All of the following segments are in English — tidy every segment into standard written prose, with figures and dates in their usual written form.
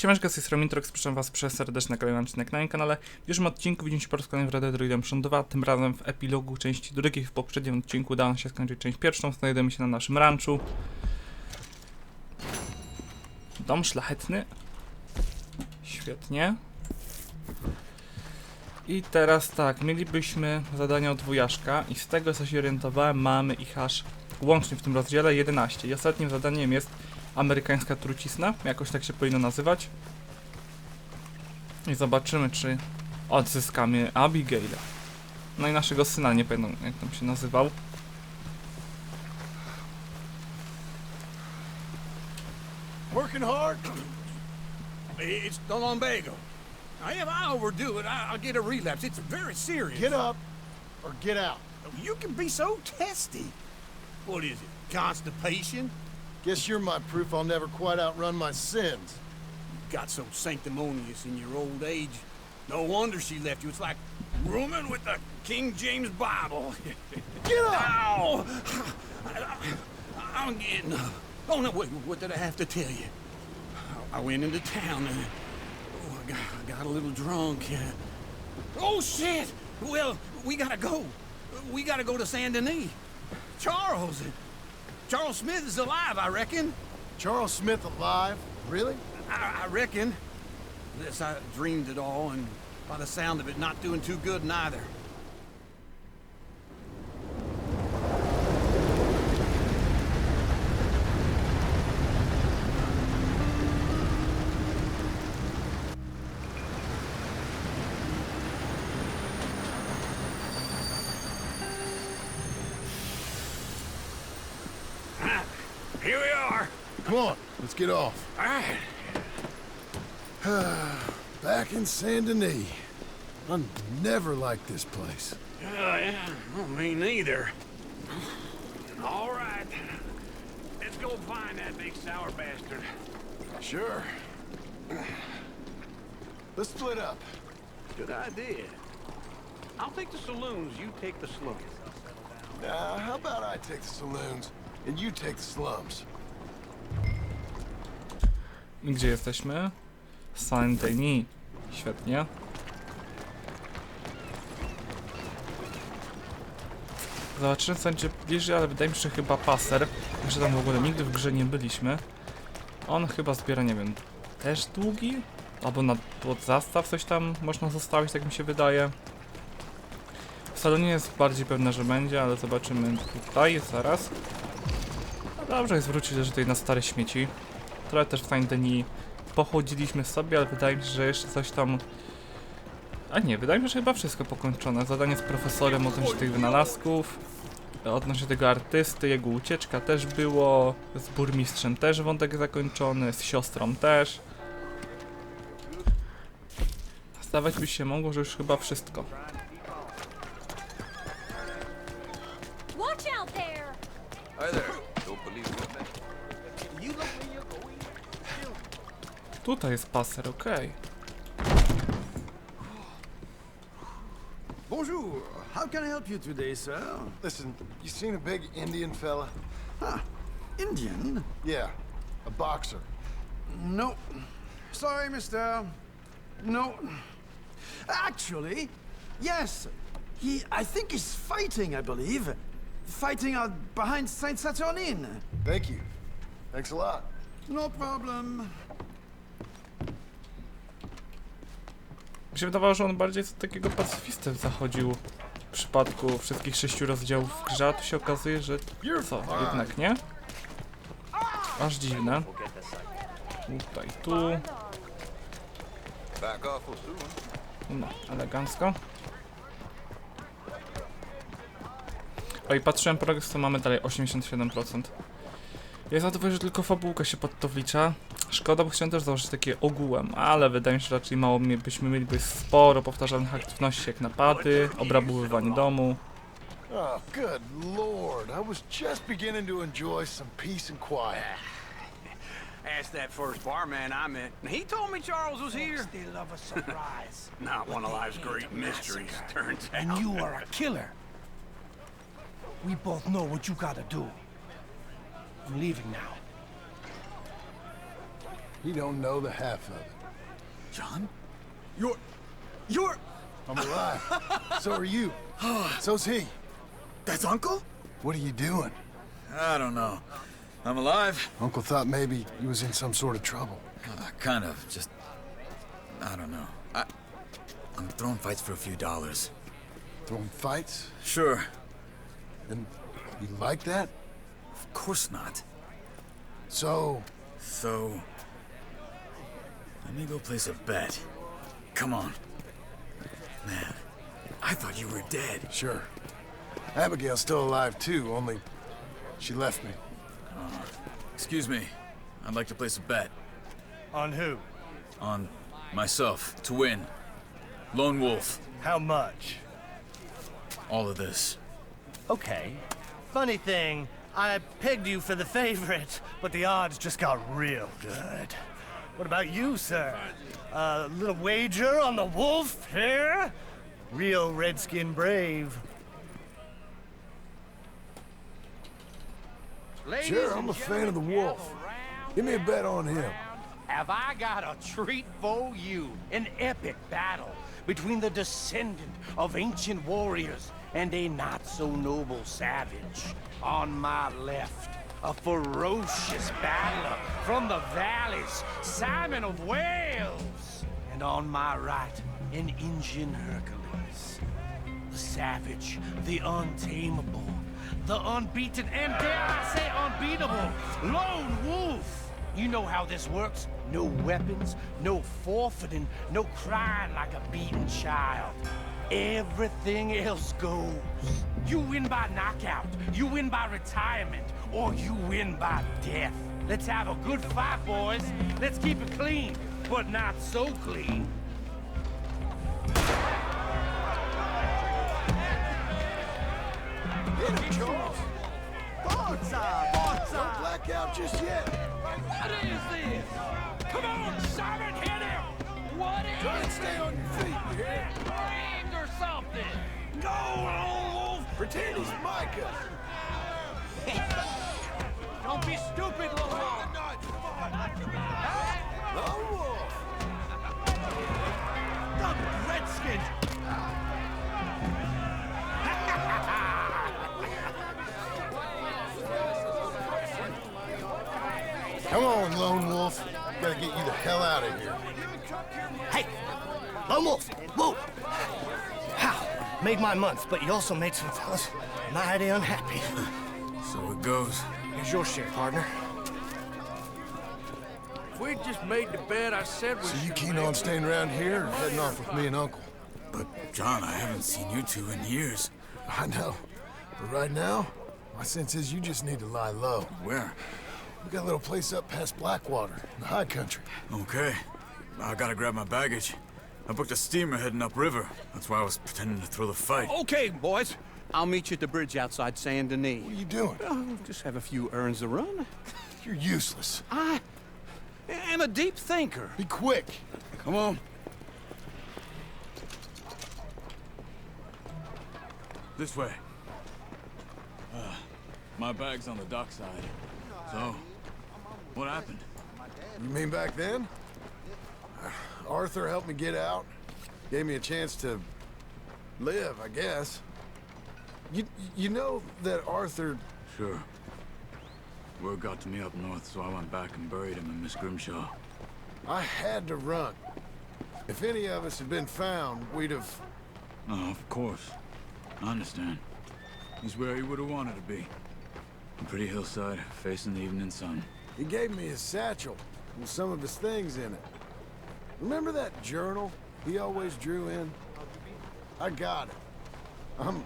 Siemka, z Mitroks, proszę was serdecznie na kolejny odcinek na moim kanale. W dzisiejszym odcinku widzimy się po raz kolejny w Red Dead Redemption 2, tym razem w epilogu części drugiej. W poprzednim odcinku udało się skończyć część pierwszą, znajdujemy się na naszym ranczu. Dom szlachetny. Świetnie. I teraz tak, mielibyśmy zadania od wujaszka i z tego co się orientowałem, mamy ich aż łącznie w tym rozdziale 11. I ostatnim zadaniem jest amerykańska trucizna, jakoś tak się powinno nazywać. I zobaczymy, czy odzyskamy Abigaila. No i naszego syna, nie pamiętam jak tam się nazywał. Working hard? It's the lumbago. If I overdo it, I'll get a relapse. It's very serious. Get up or get out. You can be so testy. What is it, constipation? Guess you're my proof I'll never quite outrun my sins. Got so sanctimonious in your old age. No wonder she left you. It's like rooming with the King James Bible. Get up! Ow! I'm getting... Oh, no, wait, what did I have to tell you? I went into town and... Oh, I got a little drunk. Oh, shit! Well, we gotta go. We gotta go to Saint Denis. Charles Smith is alive, I reckon. Charles Smith alive? Really? I reckon. Yes, I dreamed it all, and by the sound of it, not doing too good neither. Here we are. Come on, let's get off. All right. Back in Saint Denis. I never liked this place. Yeah, well, me neither. All right. Let's go find that big sour bastard. Sure. Let's split up. Good idea. I'll take the saloons, you take the slums. How about I take the saloons and you take the slums? I gdzie jesteśmy? Saint Denis. Świetnie. Zobaczymy co będzie bliżej, ale wydaje mi się, że chyba paser. Że tam w ogóle nigdy w grze nie byliśmy. On chyba zbiera, nie wiem, też długi? Albo pod zastaw coś tam można zostawić, tak mi się wydaje. W salonie jest bardziej pewne, że będzie, ale zobaczymy tutaj zaraz. No dobrze jest wrócić też tutaj na stare śmieci. Trochę też w Saint Denis pochodziliśmy sobie, ale wydaje mi się, że jeszcze coś tam... A nie, wydaje mi się, że chyba wszystko pokończone. Zadanie z profesorem odnośnie tych wynalazków. Odnośnie tego artysty, jego ucieczka też było. Z burmistrzem też wątek zakończony, z siostrą też. Zdawać by się mogło, że już chyba wszystko. Tutaj jest paser, okej. Bonjour. How can I help you today, sir? Listen, you seen a big Indian fella? Huh. Indian? Yeah, a boxer. No. Sorry, mister. No. Actually, yes. I think he's fighting, I believe. Fighting out behind Saint Saturnin. Thank you. Thanks a lot. No problem. Mi się wydawało, że on bardziej z takiego pacyfistę zachodził w przypadku wszystkich 6 rozdziałów w grze, a tu się okazuje, że co? Jednak nie? Aż dziwne. Tutaj, tu. No, elegancko. O i patrzyłem progres, to mamy dalej 87%. Ja zadowolę, że tylko fabułka się pod to wlicza. Szkoda, bo chciałem też założyć takie ogółem, ale wydaje mi się, że raczej mało byśmy mieli sporo powtarzalnych aktywności jak napady, obrabowywanie domu. Oh, good lord. I was just beginning to enjoy some peace and quiet. Asked that first barman I met, and he told me Charles was here. They love a surprise. Not one of life's great mysteries, turns out. And you are a killer. We both know what you gotta do. I'm leaving now. He don't know the half of it. John? You're... I'm alive. So are you. So's he. That's Uncle? What are you doing? I don't know. I'm alive. Uncle thought maybe he was in some sort of trouble. Kind of. Just... I don't know. I'm throwing fights for a few dollars. Throwing fights? Sure. And you like that? Of course not. So... So... Let me go place a bet. Come on. Man, I thought you were dead. Sure. Abigail's still alive too, only she left me. Excuse me. I'd like to place a bet. On who? On myself, to win. Lone Wolf. How much? All of this. Okay. Funny thing, I pegged you for the favorite, but the odds just got real good. What about you, sir? A little wager on the wolf here? Real redskin brave. Sure, I'm a fan of the wolf. Give me a bet on him. Have I got a treat for you? An epic battle between the descendant of ancient warriors and a not-so-noble savage. On my left, a ferocious battler from the valleys, Simon of Wales. And on my right, an Indian Hercules. The savage, the untamable, the unbeaten, and dare I say unbeatable, Lone Wolf. You know how this works. No weapons, no forfeiting, no crying like a beaten child. Everything else goes. You win by knockout, you win by retirement, or you win by death. Let's have a good fight, boys. Let's keep it clean, but not so clean. Get him, Charles. Don't black out just yet. What is this? Come on, Simon, hit him! What is Try and stay on your feet, you hear? rigged or something? Go, Lone Wolf! Pretend he's Micah. Don't be stupid, Lone Wolf! Lone Wolf. The Redskins! Come on, Lone Wolf. Gotta get you the hell out of here. Hey! Lone Wolf! Whoa! How? Made my month, but you also made some fellas mighty unhappy. So it goes. Here's your share, partner. If we'd just made the bet I said we So you should keen make, on staying around here or heading off with me and Uncle? But, John, I haven't seen you two in years. I know. But right now, my sense is you just need to lie low. Where? We got a little place up past Blackwater, in the high country. Okay. I gotta grab my baggage. I booked a steamer heading upriver. That's why I was pretending to throw the fight. Okay, boys. I'll meet you at the bridge outside Saint Denis. What are you doing? Oh, just have a few errands to run. You're useless. I am a deep thinker. Be quick. Come on. This way. My bag's on the dockside. So, what happened? You mean back then? Arthur helped me get out. Gave me a chance to live, I guess. You know that Arthur... Sure. Word got to me up north, so I went back and buried him in Miss Grimshaw. I had to run. If any of us had been found, we'd have... Oh, of course. I understand. He's where he would have wanted to be. A pretty hillside, facing the evening sun. He gave me his satchel with some of his things in it. Remember that journal he always drew in? I got it. I'm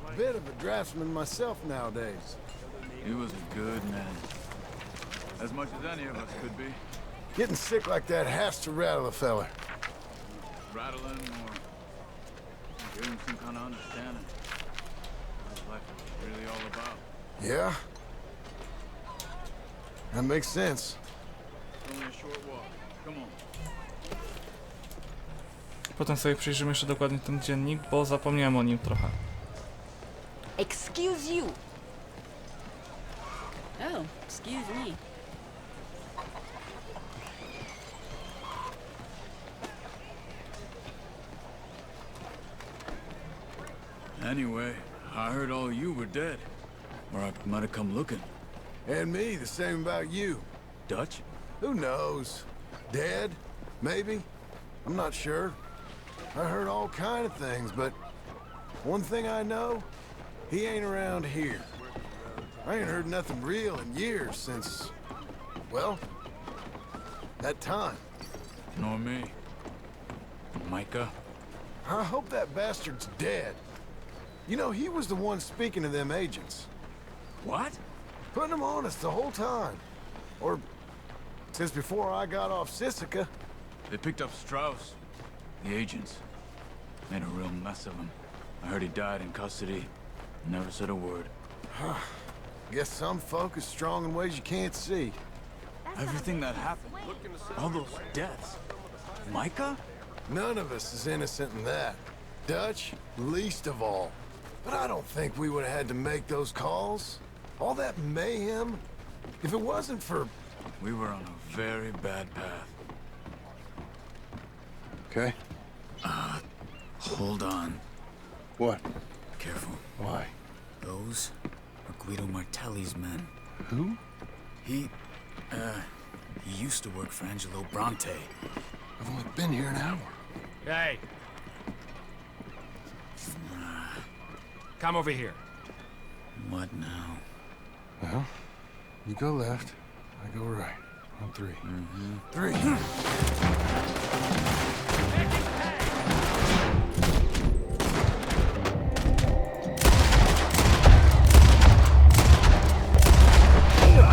a bit of a draftsman myself nowadays. He was a good man. As much as any of us could be. Getting sick like that has to rattle a fella. Rattling or give him some kind of understanding. What life is really all about. Yeah? That makes sense. It's only a short walk. Come on. Potem sobie przyjrzymy jeszcze dokładnie ten dziennik, bo zapomniałem o nim trochę. Excuse you. Oh, excuse me. Anyway, I heard all you were dead. Or I might have come looking. And me, the same about you. Dutch? Who knows? Dead? Maybe? I'm not sure. I heard all kind of things, but one thing I know, he ain't around here. I ain't heard nothing real in years since, well, that time. Nor me. Micah? I hope that bastard's dead. You know, he was the one speaking to them agents. What? Putting them on us the whole time. Or since before I got off Sisika. They picked up Strauss. The agents. Made a real mess of him. I heard he died in custody. Never said a word. Guess some folk is strong in ways you can't see. Everything that happened. All those deaths. Micah? None of us is innocent in that. Dutch, least of all. But I don't think we would have had to make those calls. All that mayhem. If it wasn't for... We were on a very bad path. Okay. Hold on. What? Careful. Why? Those are Guido Martelli's men. Who? He used to work for Angelo Bronte. I've only been here an hour. Hey. Come over here. What now? Well, you go left, I go right. On three. Three.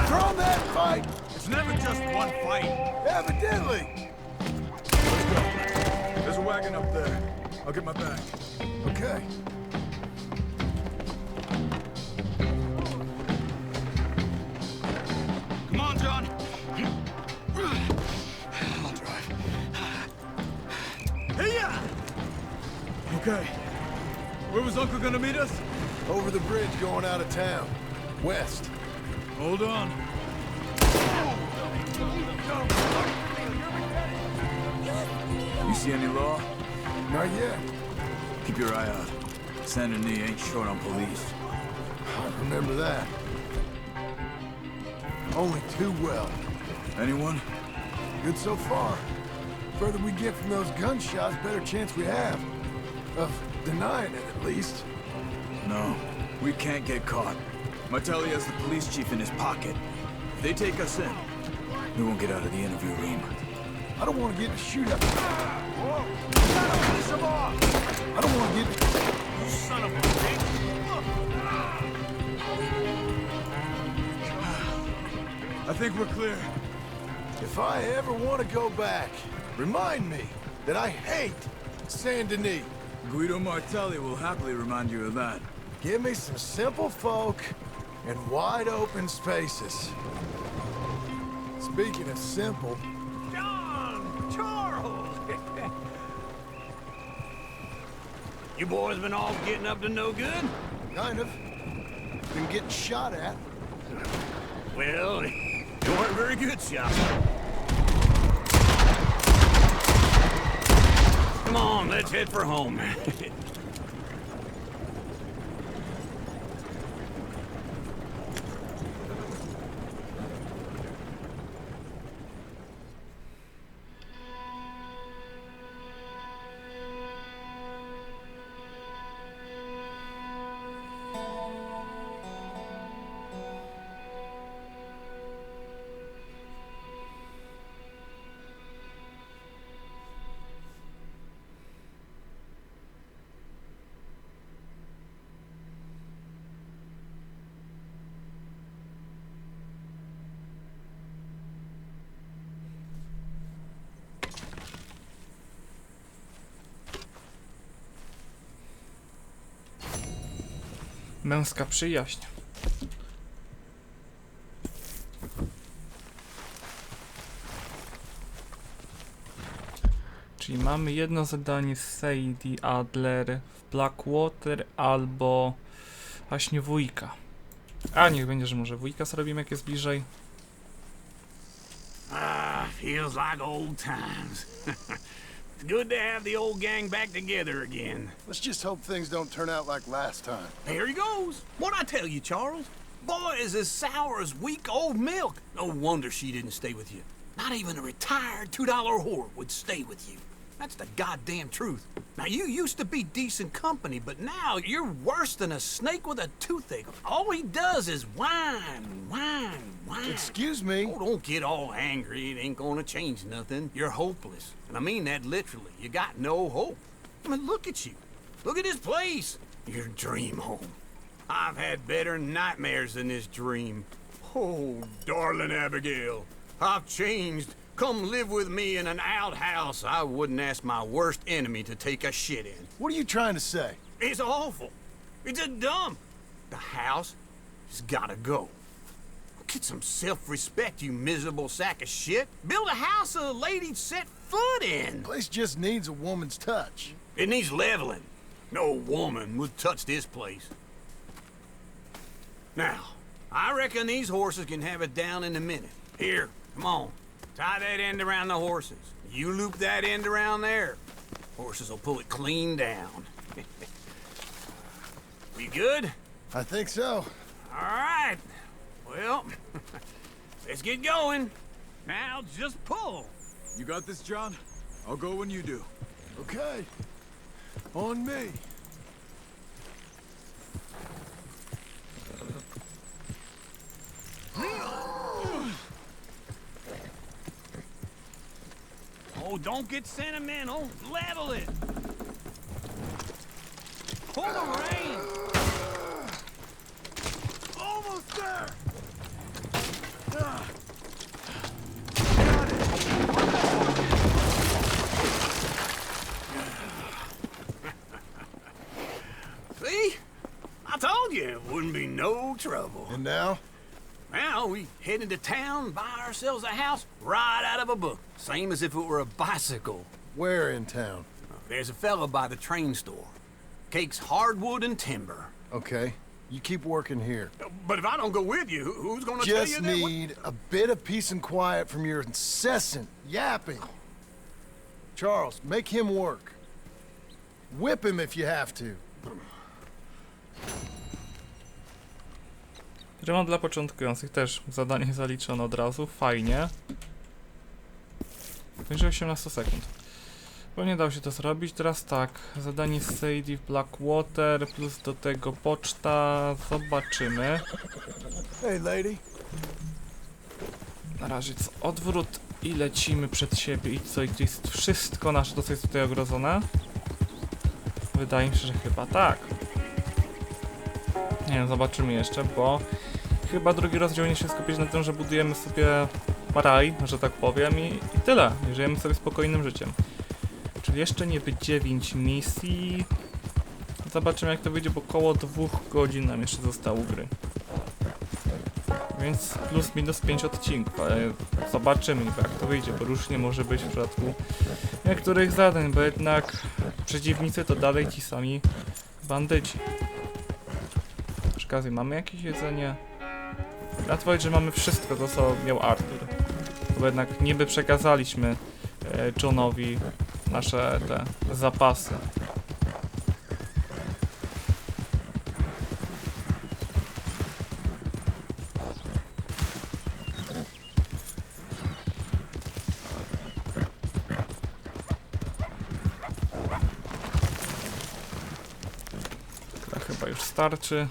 Throw that fight! It's never just one fight. Evidently! Let's go. There's a wagon up there. I'll get my bag. Okay. Come on, John. I'll drive. Hey-ya! Okay. Where was Uncle gonna meet us? Over the bridge going out of town. West. Hold on. You see any law? Not yet. Keep your eye out. Saint Denis ain't short on police. I remember that. Only too well. Anyone? Good so far. Further we get from those gunshots, better chance we have. Of denying it, at least. No, we can't get caught. Martelli has the police chief in his pocket. If they take us in, we won't get out of the interview room. I don't want to get in a shootout. Whoa! Finish him off! I don't want to get in... You son of a bitch! I think we're clear. If I ever want to go back, remind me that I hate Saint Denis. Guido Martelli will happily remind you of that. Give me some simple folk and wide open spaces. Speaking of simple... John! Charles! You boys been all getting up to no good? Kind of. Been getting shot at. Well, you weren't very good shots. Come on, let's head for home. Męska przyjaźń. Czyli mamy jedno zadanie z Sadie Adler w Blackwater albo właśnie wujka. A niech będzie, że może wujka zrobimy, jak jest bliżej. Ah, feels like old times. It's good to have the old gang back together again. Let's just hope things don't turn out like last time. Here he goes. What'd I tell you, Charles? Boy is as sour as week-old milk. No wonder she didn't stay with you. Not even a retired $2 whore would stay with you. That's the goddamn truth. Now, you used to be decent company, but now you're worse than a snake with a toothache. All he does is whine, whine, whine. Excuse me? Oh, don't get all angry. It ain't gonna change nothing. You're hopeless. And I mean that literally. You got no hope. I mean, look at you. Look at this place. Your dream home. I've had better nightmares than this dream. Oh, darling Abigail, I've changed. Come live with me in an outhouse I wouldn't ask my worst enemy to take a shit in. What are you trying to say? It's awful. It's a dump. The house has gotta go. Get some self-respect, you miserable sack of shit. Build a house a lady'd set foot in. The place just needs a woman's touch. It needs leveling. No woman would touch this place. Now, I reckon these horses can have it down in a minute. Here, come on. Tie that end around the horses. You loop that end around there. Horses will pull it clean down. We good? I think so. All right. Well, let's get going. Now just pull. You got this, John? I'll go when you do. Okay. On me. Oh, don't get sentimental. Level it. Pull the rein. Almost there. See? I told you it wouldn't be no trouble. And now? Now we head into town, buy ourselves a house right out of a book. Same as if it were a bicycle. Where in town? There's a fella by the train store. Cakes hardwood and timber. Okay. You keep working here. But if I don't go with you, who's gonna tell you Just that? need a bit of peace and quiet from your incessant yapping. Charles, make him work. Whip him if you have to. Remont dla początkujących też zadanie zaliczone od razu, fajnie. Poniżej 18 sekund. Bo nie dało się to zrobić. Teraz tak, zadanie z Sadie w Blackwater, plus do tego poczta, zobaczymy. Hey lady. Na razie co, odwrót i lecimy przed siebie i co, i to jest wszystko nasze, to co jest tutaj ogrodzone? Wydaje mi się, że chyba tak. Nie wiem, zobaczymy jeszcze, bo chyba drugi rozdział nie się skupić na tym, że budujemy sobie raj, że tak powiem, i tyle. I żyjemy sobie spokojnym życiem. Czyli jeszcze niby 9 misji. Zobaczymy jak to wyjdzie, bo około 2 godzin nam jeszcze zostało gry. Więc plus minus 5 odcinków, ale zobaczymy jak to wyjdzie, bo różnie może być w przypadku niektórych zadań, bo jednak przeciwnicy to dalej ci sami bandyci. Przy okazji mamy jakieś jedzenie? Ja twierdzę, że mamy wszystko to co miał Arthur. Bo jednak niby przekazaliśmy Johnowi nasze te zapasy. Chyba już starczy.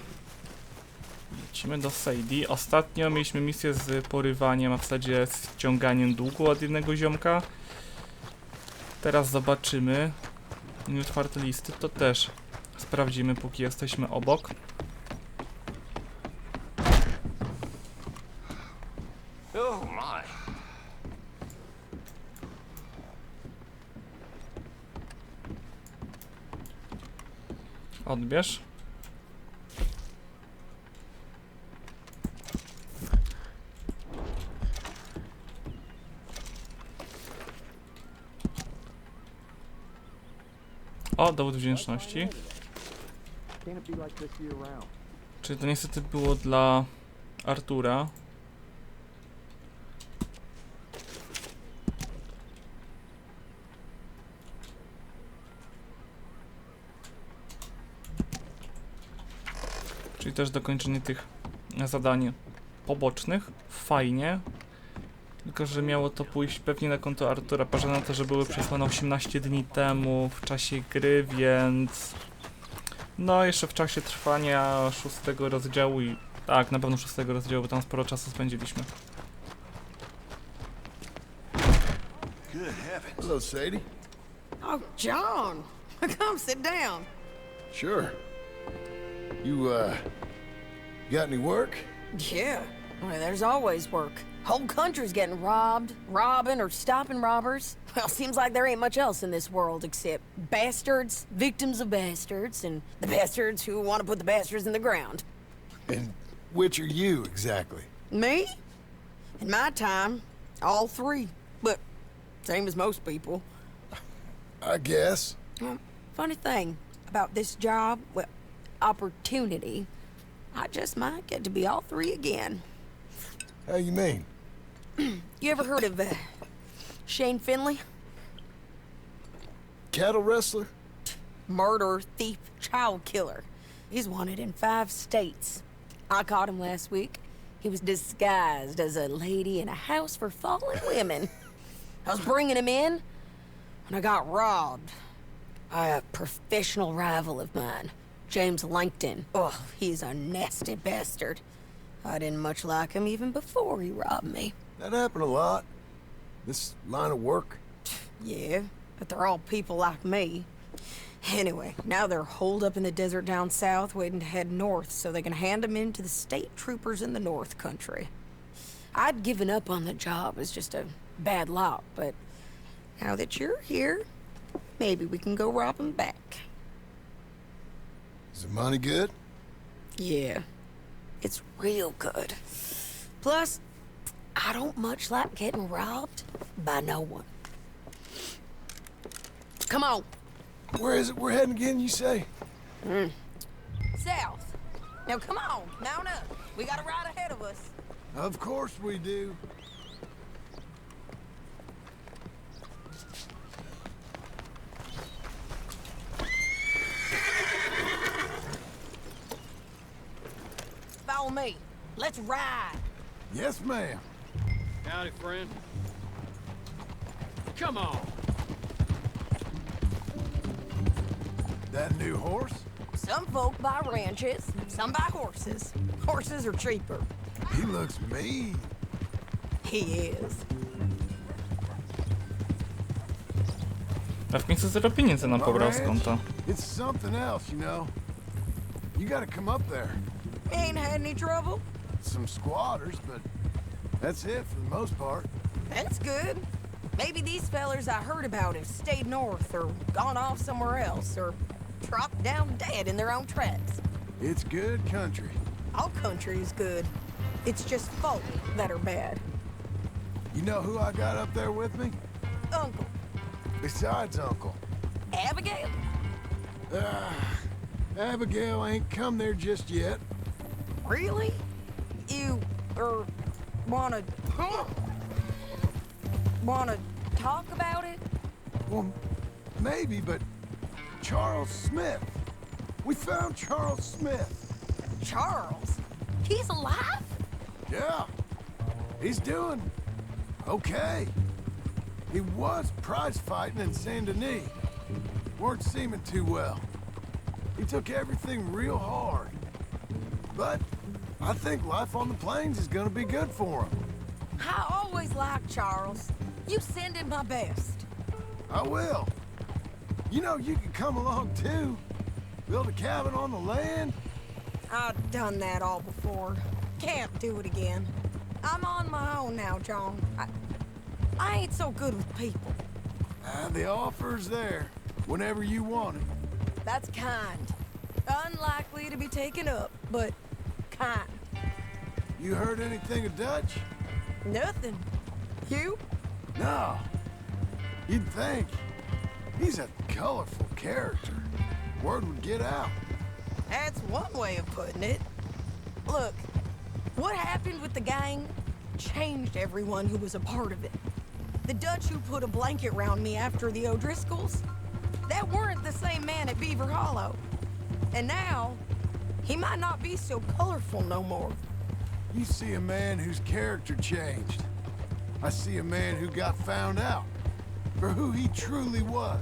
Lecimy do Sadie. Ostatnio mieliśmy misję z porywaniem, a w zasadzie z ściąganiem długu od jednego ziomka. Teraz zobaczymy. Nieotwarte listy to też sprawdzimy, póki jesteśmy obok. Oh my. Odbierz. O, dowód wdzięczności. Czyli to niestety było dla Artura. Czyli też dokończenie tych zadań pobocznych. Fajnie. Tylko, że miało to pójść pewnie na konto Artura. Patrzę na to, że były przesłane 18 dni temu w czasie gry, więc... No, jeszcze w czasie trwania 6 rozdziału i... Tak, na pewno 6 rozdziału, bo tam sporo czasu spędziliśmy. Hello, Sadie. Oh, John. Come sit down. Sure. You, got any work? Yeah. Well, there's always work. Whole country's getting robbed, robbing, or stopping robbers. Well, seems like there ain't much else in this world except bastards, victims of bastards, and the bastards who want to put the bastards in the ground. And which are you, exactly? Me? In my time, all three. But same as most people. I guess. Well, funny thing about this job, well, opportunity, I just might get to be all three again. How you mean? You ever heard of Shane Finley? Cattle wrestler? Murderer, thief, child killer. He's wanted in 5 states. I caught him last week. He was disguised as a lady in a house for fallen women. I was bringing him in when I got robbed by a professional rival of mine, James Langton. Oh, he's a nasty bastard. I didn't much like him even before he robbed me. That happened a lot. This line of work. Yeah, but they're all people like me. Anyway, now they're holed up in the desert down south, waiting to head north so they can hand them in to the state troopers in the north country. I'd given up on the job as just a bad lot, but now that you're here, maybe we can go rob them back. Is the money good? Yeah, it's real good. Plus, I don't much like getting robbed by no one. Come on. Where is it we're heading again, you say? South. Now come on, mount up. We got a ride ahead of us. Of course we do. Follow me. Let's ride. Yes, ma'am. Howdy, friend. Come on. That new horse? Some folk buy ranches, some buy horses. Horses are cheaper. He looks mean. He is. A w końcu 0 pieniędzy nam pobrał z konta. It's something else, you know. You gotta come up there. Ain't had any trouble? Some squatters, but that's it for the most part. That's good. Maybe these fellers I heard about have stayed north or gone off somewhere else or dropped down dead in their own tracks. It's good country. All country is good. It's just folk that are bad. You know who I got up there with me? Uncle. Besides Uncle. Abigail? Abigail ain't come there just yet. Really? You, wanna talk about it? Well, maybe, but Charles Smith. We found Charles Smith. Charles? He's alive? Yeah. He's doing okay. He was prize fighting in Saint Denis. Weren't seeming too well. He took everything real hard. But I think life on the plains is gonna be good for him. I always liked Charles. You send him my best. I will. You know, you can come along too. Build a cabin on the land. I've done that all before. Can't do it again. I'm on my own now, John. I ain't so good with people. The offer's there whenever you want it. That's kind. Unlikely to be taken up, but kind. You heard anything of Dutch? Nothing. You? No. You'd think. He's a colorful character. Word would get out. That's one way of putting it. Look, what happened with the gang changed everyone who was a part of it. The Dutch who put a blanket round me after the O'Driscolls, that weren't the same man at Beaver Hollow. And now, He might not be so colorful no more. You see a man whose character changed. I see a man who got found out for who he truly was.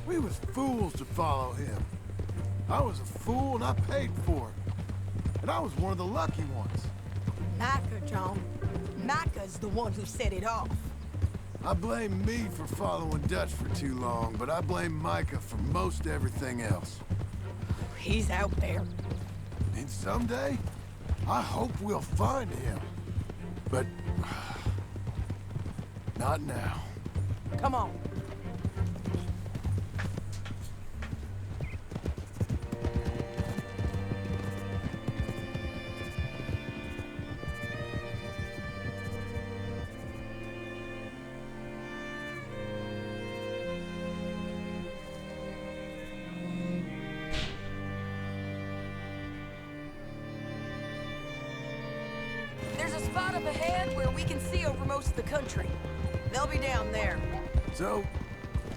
We was fools to follow him. I was a fool and I paid for it. And I was one of the lucky ones. Micah, John. Micah's the one who set it off. I blame me for following Dutch for too long, but I blame Micah for most everything else. He's out there. And someday, I hope we'll find him. But not now. Come on. There's a spot up ahead where we can see over most of the country. They'll be down there. So,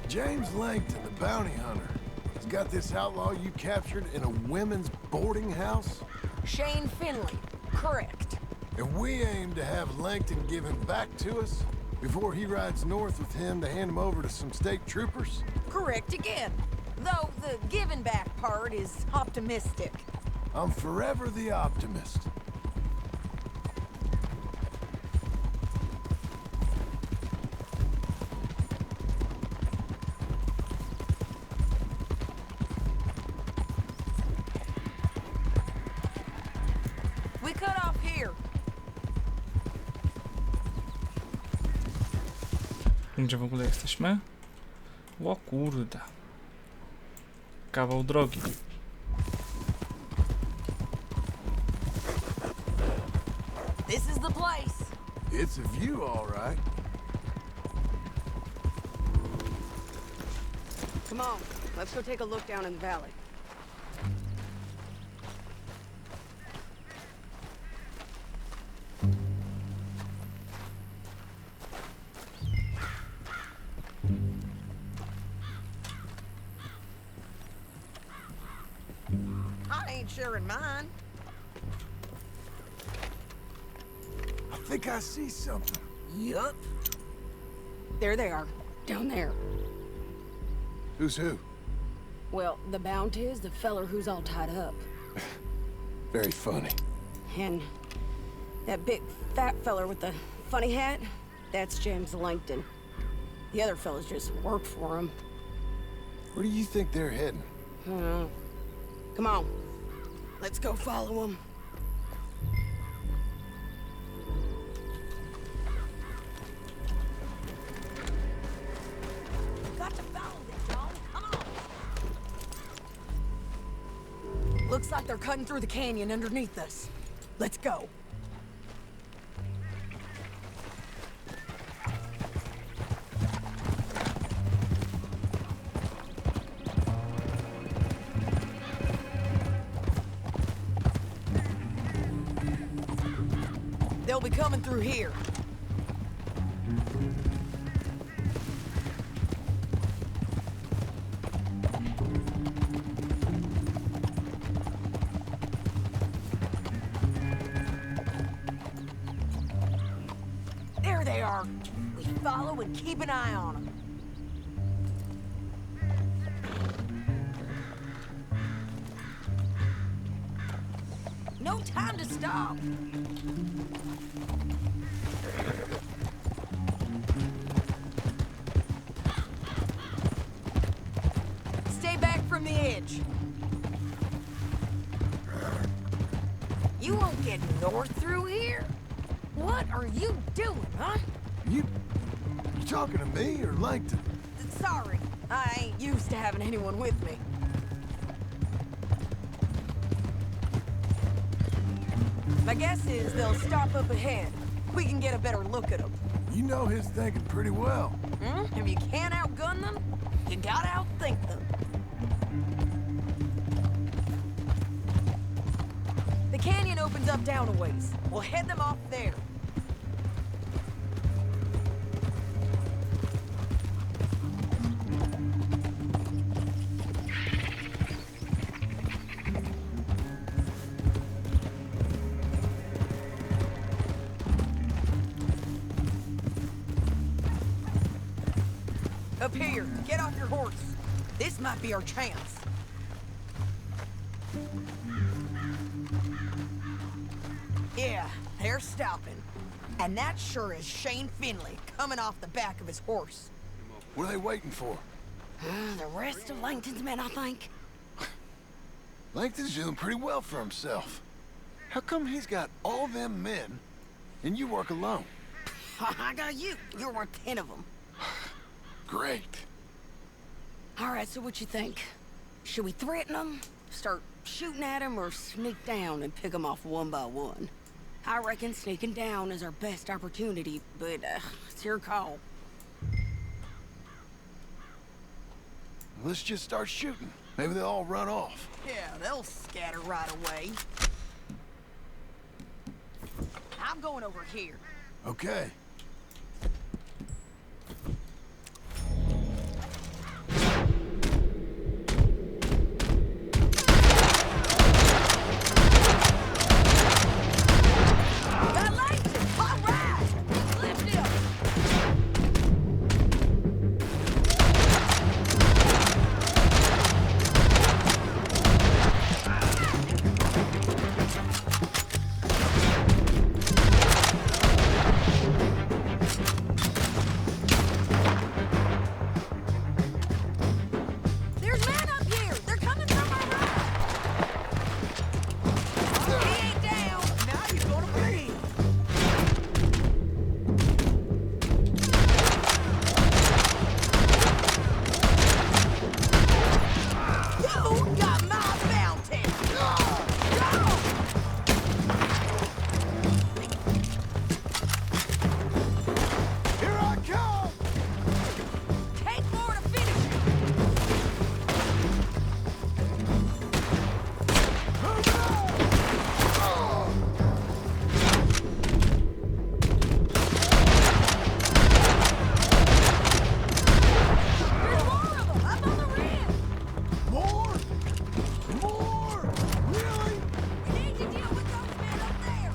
James Langton, the bounty hunter, has got this outlaw you captured in a women's boarding house? Shane Finley. Correct. And we aim to have Langton give him back to us before he rides north with him to hand him over to some state troopers? Correct again. Though the giving back part is optimistic. I'm forever the optimist. We cut off here. Gdzie w ogóle jesteśmy? O kurde. Kawał drogi. This is the place. It's a view, all right. Come on, let's go take a look down in the valley. I ain't sharing mine. I think I see something. Yup. There they are, down there. Who's who? Well, the bounty is the feller who's all tied up. Very funny. And that big fat feller with the funny hat, that's James Langton. The other fellas just work for him. Where do you think they're heading? I don't know. Come on, let's go follow him. Got to follow them, John. Come on. Looks like they're cutting through the canyon underneath us. Let's go. They'll be coming through here. There they are. We follow and keep an eye on them. No time to stop. Stay back from the edge. You won't get north through here? What are you doing, huh? You talking to me or Langton? Sorry, I ain't used to having anyone with me. My guess is they'll stop up ahead. We can get a better look at them. You know his thinking pretty well. Hmm? If you can't outgun them, you gotta outthink them. The canyon opens up down a ways. We'll head them off there. Up here, get off your horse. This might be our chance. Yeah, they're stopping. And that sure is Shane Finley coming off the back of his horse. What are they waiting for? The rest of Langton's men, I think. Langton's doing pretty well for himself. How come he's got all them men, and you work alone? I got you. You're worth 10 of them. Great. All right, so what you think? Should we threaten them, start shooting at them, or sneak down and pick them off one by one? I reckon sneaking down is our best opportunity, but it's your call. Let's just start shooting. Maybe they'll all run off. Yeah, they'll scatter right away. I'm going over here. Okay. Got Langton! All right! Lift him! There's men up here! They're coming from our right! He ain't down! Now you're gonna breathe! You got my bounty! Go! Here I come! Take more to finish him! There's more of them! Up on the rim! More? More? Really? We need to deal with those men up there!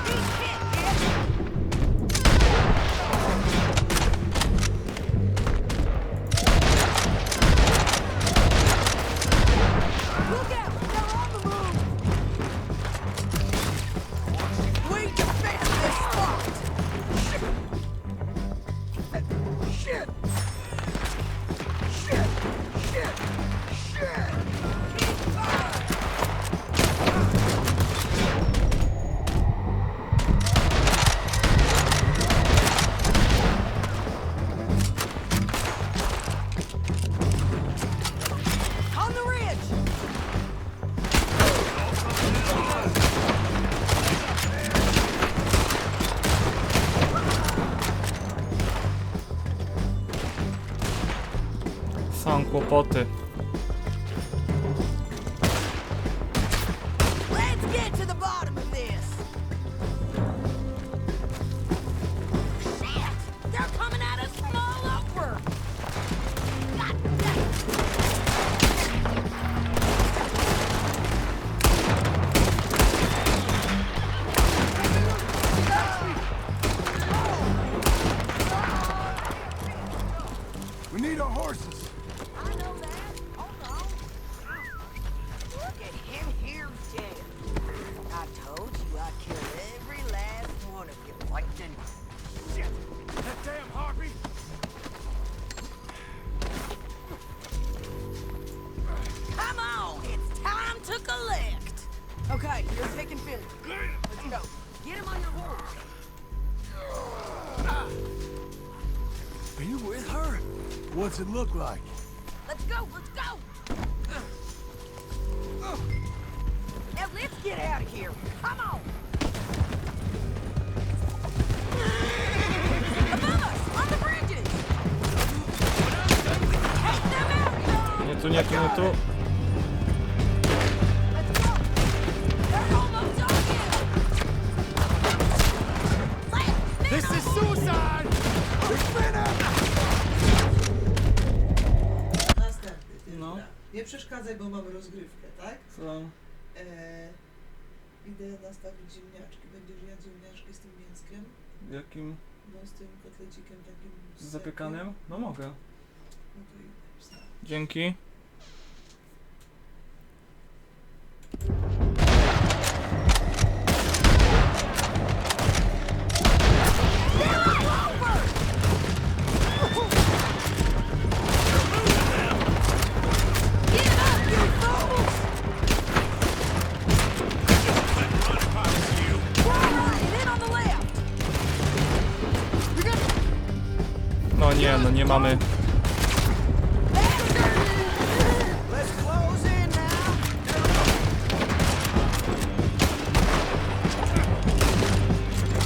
He's hit, kid! Look out! They're on the move! We defend this spot! Shit! Shit! Shit! Shit! Keep fire! On the ridge! Są kłopoty. Let's get to the bottom of this! Shit! They're coming at us from all over! God damn! We need our horses. I know that. Hold on. Look at him here dead. I told you I'd kill every last one of you, Langton. Shit! That damn harpy! Come on, it's time to collect. Okay, you're taking Philly. Let's go. Get him on your horse. Are you with her? What's it look like? Let's go, let's go. Now let's get out of here. Come on. Above us, on the bridges. Take them out, Nie tu, nie tu, nie tu. Let's go. They're almost on you. Lance, This is suicide! There's men out! Nie przeszkadzaj, bo mamy rozgrywkę, tak? Co? Idę nastawić ziemniaczki. Będziesz jadł ziemniaczki z tym mięskiem? Jakim? No z tym kotlecikiem takim... Z zapiekanym? No mogę. No to i wstaw. Dzięki. No nie, no nie mamy.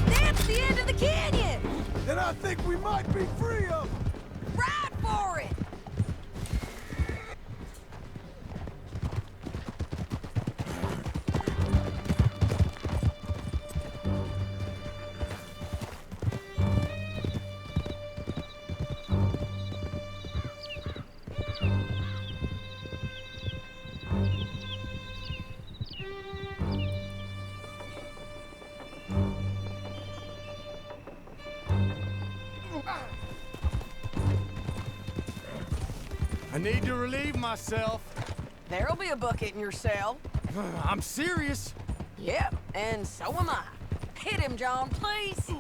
That's the end of the canyon! Then I think we might be free of them. Ride for it! I need to relieve myself. There'll be a bucket in your cell. I'm serious. Yep, and so am I. Hit him, John, please.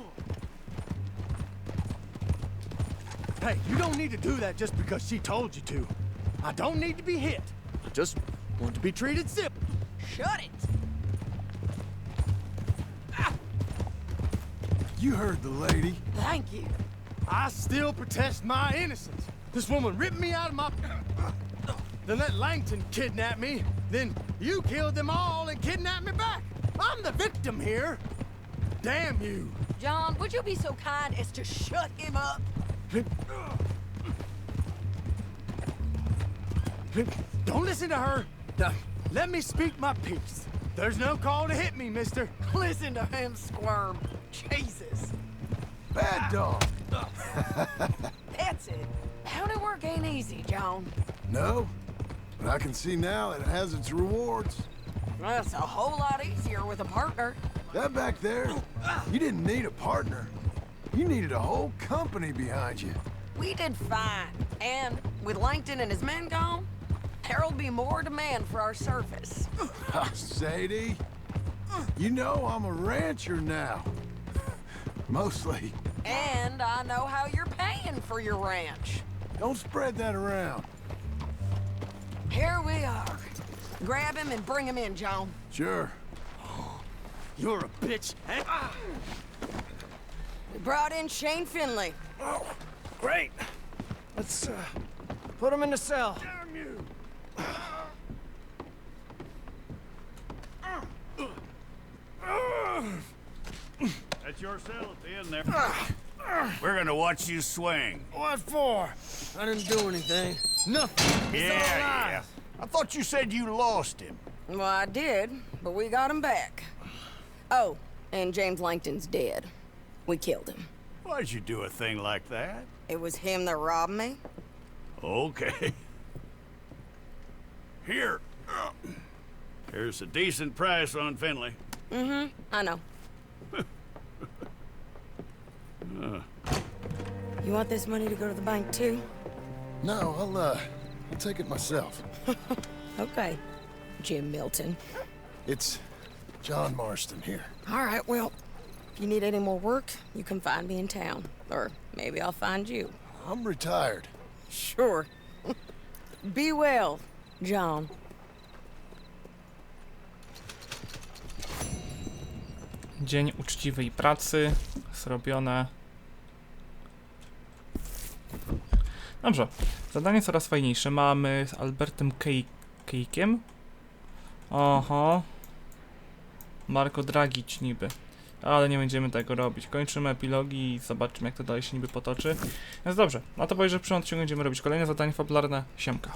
Hey, you don't need to do that just because she told you to. I don't need to be hit. I just want to be treated simple. Shut it. You heard the lady. Thank you. I still protest my innocence. This woman ripped me out of my... Then let Langton kidnap me. Then you killed them all and kidnapped me back. I'm the victim here. Damn you. John, would you be so kind as to shut him up? Don't listen to her. Now, let me speak my piece. There's no call to hit me, mister. Listen to him squirm. Jesus. Bad dog. That's it. County work ain't easy, John. No, but I can see now it has its rewards. Well, it's a whole lot easier with a partner. That back there, you didn't need a partner. You needed a whole company behind you. We did fine. And with Langton and his men gone, there'll be more demand for our service. Sadie, you know I'm a rancher now. Mostly. And I know how you're paying for your ranch. Don't spread that around. Here we are. Grab him and bring him in, John. Sure. You're a bitch. Eh? We brought in Shane Finley. Oh, great. Let's put him in the cell. Damn you. That's your cell at the end there. We're gonna watch you swing. What for? I didn't do anything. Nothing. Yeah. I thought you said you lost him. Well, I did, but we got him back. Oh, and James Langton's dead. We killed him. Why'd you do a thing like that? It was him that robbed me. Okay. Here. Here's a decent price on Finley. Mm-hmm, I know. You want this money to go to the bank, too? No, I'll take it myself. Okay, Jim Milton. It's John Marston here. All right, well, if you need any more work, you can find me in town. Or maybe I'll find you. I'm retired. Sure. Be well, John. Dzień uczciwej pracy. Zrobione. Dobrze. Zadanie coraz fajniejsze. Mamy z Albertem Kejkiem. Oho. Marko Dragić niby. Ale nie będziemy tego robić. Kończymy epilogi i zobaczymy, jak to dalej się niby potoczy. Więc dobrze. No to powiem, że w przyszłym odcinku będziemy robić kolejne zadanie fabularne. Siemka.